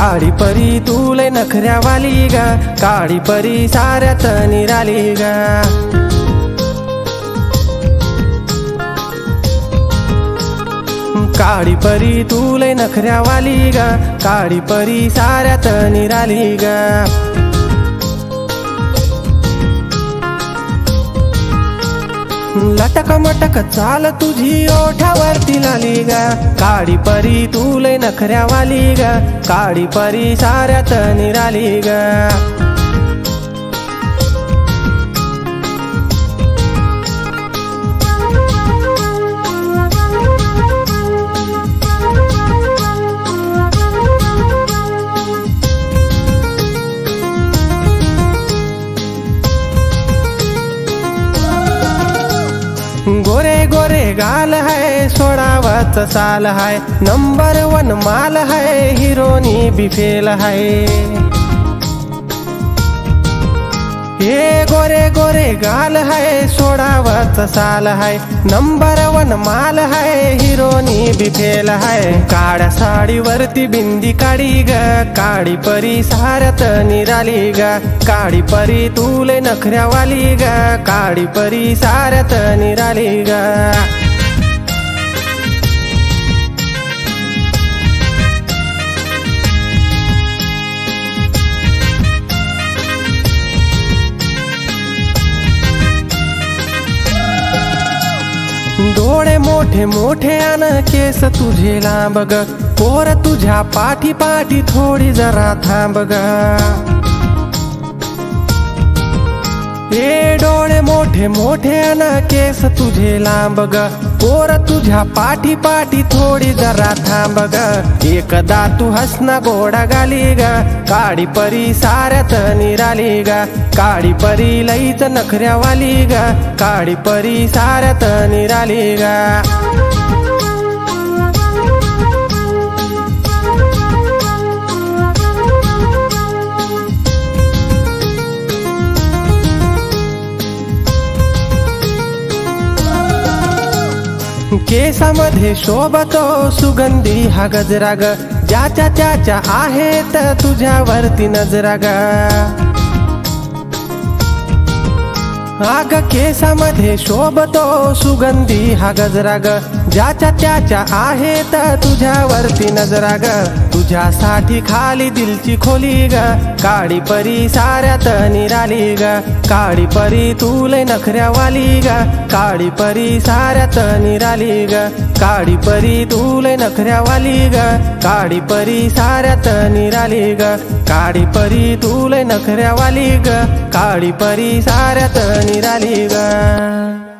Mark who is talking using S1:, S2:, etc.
S1: काळी परी तू लय नखऱ्यावाली ग, काळी परी साऱ्यात निराली ग। काळी परी तू लय नखऱ्यावाली ग, काळी परी साऱ्यात निराली ग। लटक मटक चाल तुझी ओठावरती लाली ग, काळी परी तू लय नखऱ्यावाली ग, काळी परी साऱ्यात निराली ग। गोरे गोरे गाल है, सोडावत साल है, नंबर 1 माल है, हिरोनी भी फेल है। ये गोरे गोरे गाल है, सोडावत साल है, नंबर 1 माल है, हिरोनी भी फेल है। काळ्या साडीवरती बिंदी काढी ग, काळी परी साऱ्यात निराली ग, काळी परी तू लय नखऱ्यावाली ग, काळी परी साऱ्यात निराली ग। डोळे मोठे मोठे अन केस तुझे लांब ग, पोर तुझ्या पाठी पाठी थोडी जरा थांब ग। ये डोळे मोठे मोठे अन केस तुझे लांब ग, पोर तुझ्या पाठी पाठी थोडी जरा थांब ग। एकदा तू हसना गोडा गाली ग, काळी परी साऱ्यात निराली ग, काळी परी लईच नखऱ्यावाली ग, काळी परी साऱ्यात निराली ग। केसामध्ये शोभतो सुगंधी हा गजरा ग, ज्याच्या त्याच्या आहेत तुझ्यावरती नजरा ग। आग केसामध्ये शोभतो सुगंधी हा गजरा ग, ज्याच्या त्याच्या आहेत तुझ्यावरती नजरा ग। तुझ्यासाठी खाली दिलची खोली ग, काळी परी साऱ्यात निराली ग, काळी परी तू लय नखऱ्यावाली ग, काळी परी साऱ्यात निराली ग, काळी परी तू लय नखऱ्यावाली ग, काळी परी साऱ्यात निराली ग, काळी परी तू लय नखऱ्यावाली ग, काळी परी साऱ्यात निराली ग।